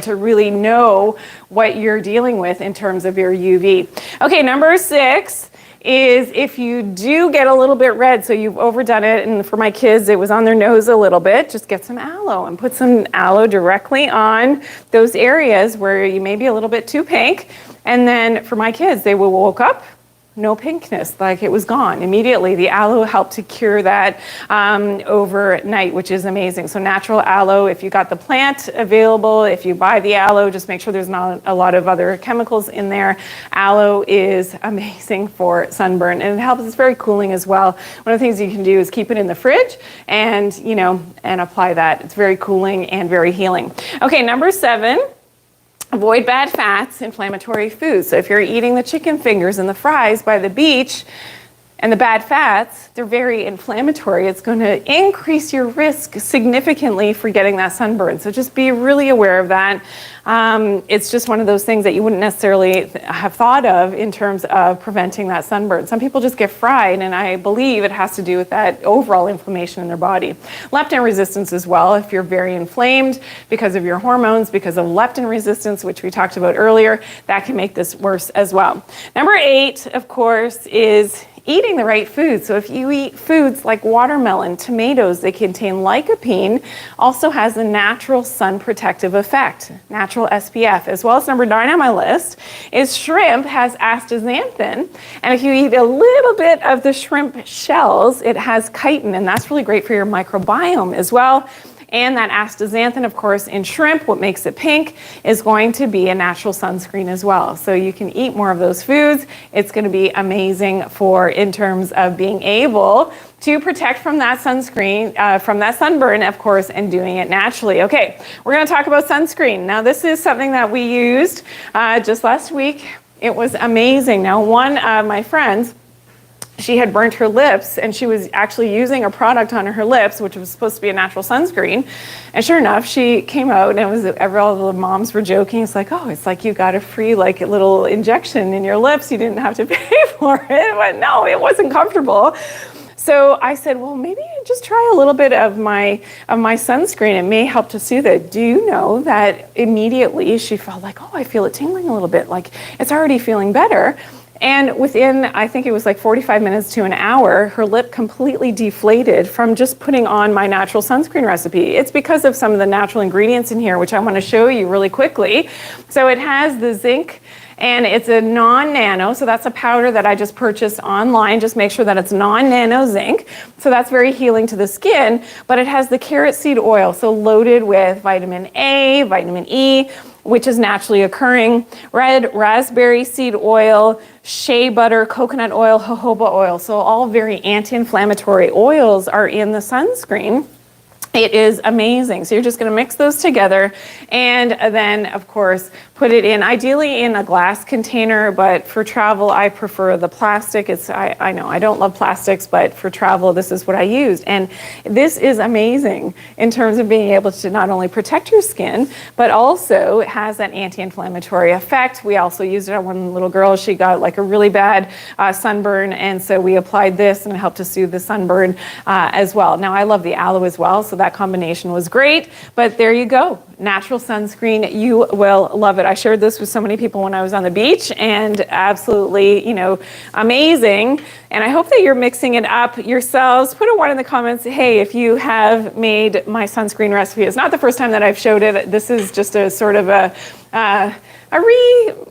to really know what you're dealing with in terms of your UV. Okay, number 6 is if you do get a little bit red, so you've overdone it, and for my kids it was on their nose a little bit, just get some aloe and put some aloe directly on those areas where you may be a little bit too pink. And then for my kids, they woke up, no pinkness, like it was gone immediately. The aloe helped to cure that overnight, which is amazing. So natural aloe, if you got the plant available, if you buy the aloe, just make sure there's not a lot of other chemicals in there. Aloe is amazing for sunburn, and it helps. It's very cooling as well. One of the things you can do is keep it in the fridge and, and apply that. It's very cooling and very healing. Okay, number 7. Avoid bad fats, inflammatory foods. So if you're eating the chicken fingers and the fries by the beach and the bad fats, they're very inflammatory. It's going to increase your risk significantly for getting that sunburn. So just be really aware of that. It's just one of those things that you wouldn't necessarily have thought of in terms of preventing that sunburn. Some people just get fried, and I believe it has to do with that overall inflammation in their body. Leptin resistance as well. If you're very inflamed because of your hormones, because of leptin resistance, which we talked about earlier, that can make this worse as well. Number 8, of course, is eating the right foods. So if you eat foods like watermelon, tomatoes, they contain lycopene, also has a natural sun protective effect, natural SPF. As well as number 9 on my list is shrimp has astaxanthin. And if you eat a little bit of the shrimp shells, it has chitin, and that's really great for your microbiome as well. And that astaxanthin, of course, in shrimp, what makes it pink, is going to be a natural sunscreen as well. So you can eat more of those foods. It's going to be amazing in terms of being able to protect from that sunscreen, from that sunburn, of course, and doing it naturally. Okay, we're going to talk about sunscreen. Now, this is something that we used just last week. It was amazing. Now, one of my friends, she had burnt her lips, and she was actually using a product on her lips, which was supposed to be a natural sunscreen. And sure enough, she came out, and all the moms were joking. It's like, oh, it's like you got a free little injection in your lips. You didn't have to pay for it. But no, it wasn't comfortable. So I said, well, maybe just try a little bit of my sunscreen. It may help to soothe it. Do you know that immediately she felt like, oh, I feel it tingling a little bit, like it's already feeling better. And within, I think it was like 45 minutes to an hour, her lip completely deflated from just putting on my natural sunscreen recipe. It's because of some of the natural ingredients in here, which I want to show you really quickly. So it has the zinc, and it's a non-nano, so that's a powder that I just purchased online. Just make sure that it's non-nano zinc. So that's very healing to the skin, but it has the carrot seed oil, so loaded with vitamin A, vitamin E, which is naturally occurring, red raspberry seed oil, shea butter, coconut oil, jojoba oil. So all very anti-inflammatory oils are in the sunscreen. It is amazing. So you're just going to mix those together, and then, of course, put it in, ideally in a glass container, but for travel, I prefer the plastic. I know I don't love plastics, but for travel, this is what I used. And this is amazing in terms of being able to not only protect your skin, but also it has that anti-inflammatory effect. We also used it on one little girl. She got like a really bad sunburn, and so we applied this and it helped to soothe the sunburn as well. Now, I love the aloe as well, so that combination was great, but there you go. Natural sunscreen, you will love it. I shared this with so many people when I was on the beach, and absolutely, amazing. And I hope that you're mixing it up yourselves. Put a 1 in the comments. Hey, if you have made my sunscreen recipe, it's not the first time that I've showed it. This is just a sort of a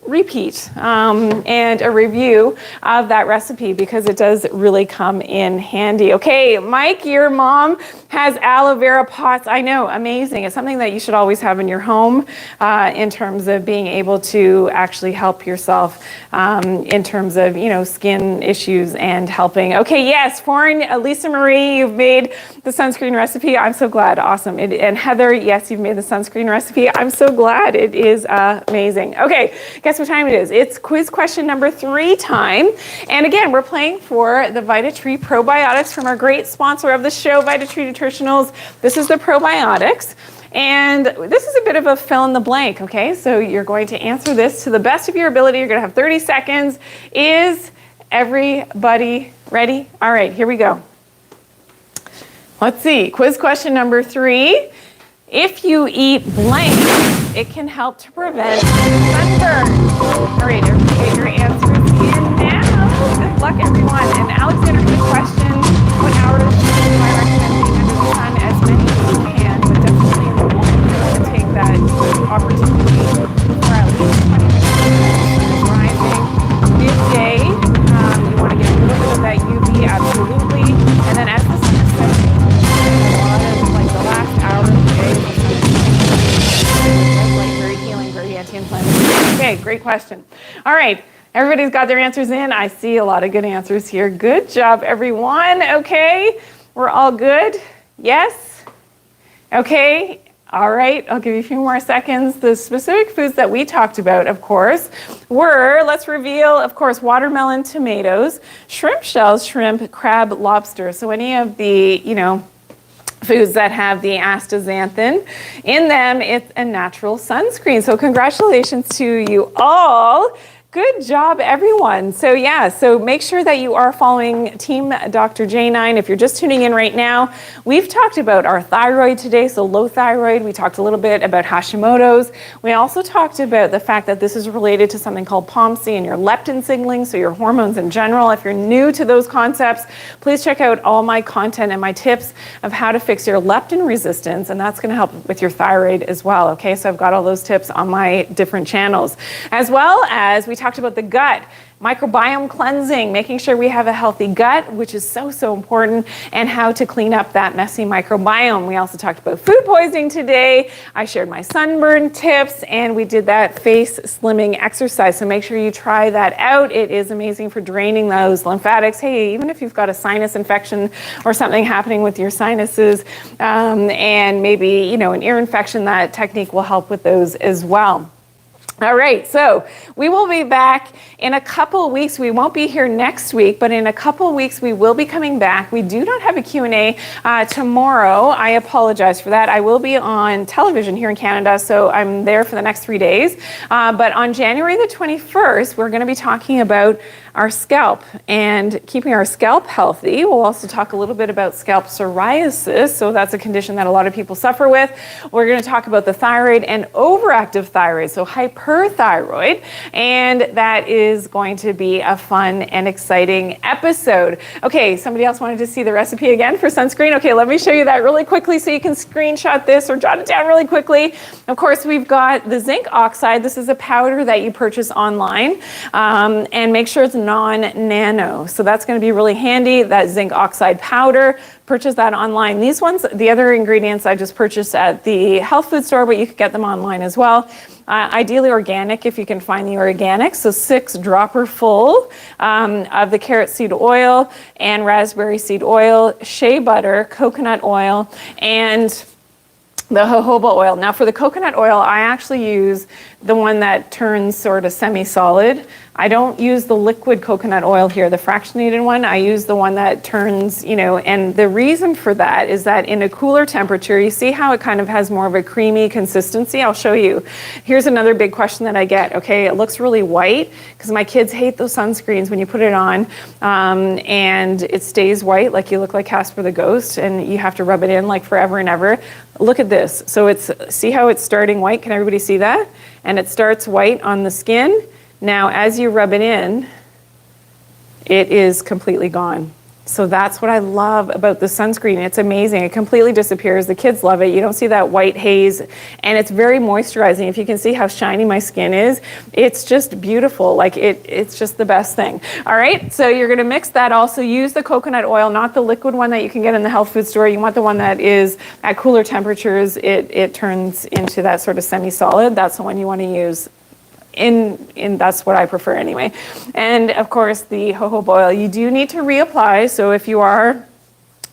repeat and a review of that recipe, because it does really come in handy. Okay, Mike, your mom has aloe vera pots. I know, amazing. It's something that you should always have in your home in terms of being able to actually help yourself in terms of, skin issues and helping. Okay, yes, foreign, Lisa Marie, you've made the sunscreen recipe. I'm so glad. Awesome. And Heather, yes, you've made the sunscreen recipe. I'm so glad. It is amazing. Okay, guess what time it is? It's quiz question number 3 time. And again, we're playing for the VitaTree probiotics from our great sponsor of the show, VitaTree Nutritionals. This is the probiotics. And this is a bit of a fill in the blank, okay? So you're going to answer this to the best of your ability. You're going to have 30 seconds. Is Everybody ready? All right, here we go. Let's see, quiz question number 3. If you eat blank, it can help to prevent sunburn. All right, everybody get your answers in now. Good luck, everyone. And Alexander, good question. What hours do I recommend being under the sun? As many as you can, but definitely in the morning, you want to take that opportunity for at least 20 minutes when the sun is rising. Midday, you want to get a little bit of that UV, absolutely. And then as the sun is setting, a lot of like the last hour of the day, very healing, very anti-inflammatory. Okay, great question. All right, everybody's got their answers in. I see a lot of good answers here. Good job, everyone. Okay, we're all good? Yes? Okay. All right, I'll give you a few more seconds. The specific foods that we talked about, of course, were, let's reveal, of course, watermelon, tomatoes, shrimp shells, shrimp, crab, lobster. So any of the, foods that have the astaxanthin in them, it's a natural sunscreen. So congratulations to you all. Good job, everyone. So yeah, so make sure that you are following Team Dr. Janine. If you're just tuning in right now, we've talked about our thyroid today, so low thyroid. We talked a little bit about Hashimoto's. We also talked about the fact that this is related to something called POMC and your leptin signaling, so your hormones in general. If you're new to those concepts, please check out all my content and my tips of how to fix your leptin resistance, and that's gonna help with your thyroid as well, okay? So I've got all those tips on my different channels. As well as we talked about the gut, microbiome cleansing, making sure we have a healthy gut, which is so important, and how to clean up that messy microbiome. We also talked about food poisoning today. I shared my sunburn tips, and we did that face slimming exercise. So make sure you try that out. It is amazing for draining those lymphatics. Hey, even if you've got a sinus infection or something happening with your sinuses, and maybe, an ear infection, that technique will help with those as well. All right, so we will be back in a couple of weeks. We won't be here next week, but in a couple of weeks, we will be coming back. We do not have a Q&A tomorrow. I apologize for that. I will be on television here in Canada, so I'm there for the next 3 days. But on January the 21st, we're going to be talking about our scalp and keeping our scalp healthy. We'll also talk a little bit about scalp psoriasis. So that's a condition that a lot of people suffer with. We're going to talk about the thyroid and overactive thyroid, so hyperthyroid. And that is going to be a fun and exciting episode. Okay, somebody else wanted to see the recipe again for sunscreen. Okay, let me show you that really quickly so you can screenshot this or jot it down really quickly. Of course, we've got the zinc oxide. This is a powder that you purchase online, and make sure it's non-nano. So that's going to be really handy, that zinc oxide powder. Purchase that online. These ones, the other ingredients I just purchased at the health food store, but you could get them online as well. Ideally organic if you can find the organic. So 6 dropper full of the carrot seed oil and raspberry seed oil, shea butter, coconut oil, and the jojoba oil. Now for the coconut oil, I actually use the one that turns sort of semi-solid. I don't use the liquid coconut oil here, the fractionated one. I use the one that turns, and the reason for that is that in a cooler temperature, you see how it kind of has more of a creamy consistency? I'll show you. Here's another big question that I get. Okay, it looks really white because my kids hate those sunscreens when you put it on, and it stays white, like you look like Casper the Ghost, and you have to rub it in like forever and ever. Look at this. So see how it's starting white? Can everybody see that? And it starts white on the skin. Now, as you rub it in, it is completely gone. So that's what I love about the sunscreen. It's amazing. It completely disappears. The kids love it. You don't see that white haze, and it's very moisturizing. If you can see how shiny my skin is, it's just beautiful. Like it's just the best thing. All right, so you're gonna mix that. Also use the coconut oil, not the liquid one that you can get in the health food store. You want the one that is at cooler temperatures. It turns into that sort of semi-solid. That's the one you want to use. That's what I prefer anyway. And of course the jojoba oil, you do need to reapply. So if you are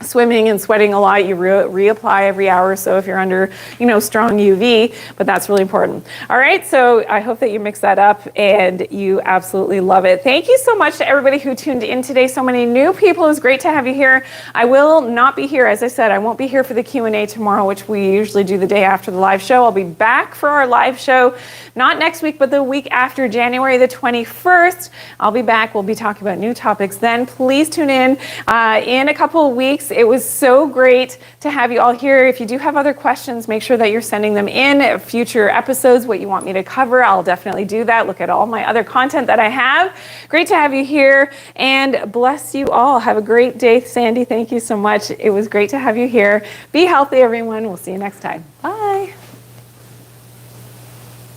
swimming and sweating a lot, you reapply every hour or so if you're under, strong UV, but that's really important. All right, so I hope that you mix that up and you absolutely love it. Thank you so much to everybody who tuned in today. So many new people. It was great to have you here. I will not be here, as I said, I won't be here for the Q&A tomorrow, which we usually do the day after the live show. I'll be back for our live show, not next week, but the week after, January the 21st. I'll be back. We'll be talking about new topics then. Please tune in a couple of weeks. It was so great to have you all here. If you do have other questions, make sure that you're sending them in future episodes, what you want me to cover. I'll definitely do that. Look at all my other content that I have. Great to have you here, and bless you all. Have a great day. Sandy, thank you so much. It was great to have you here. Be healthy, everyone. We'll see you next time. Bye.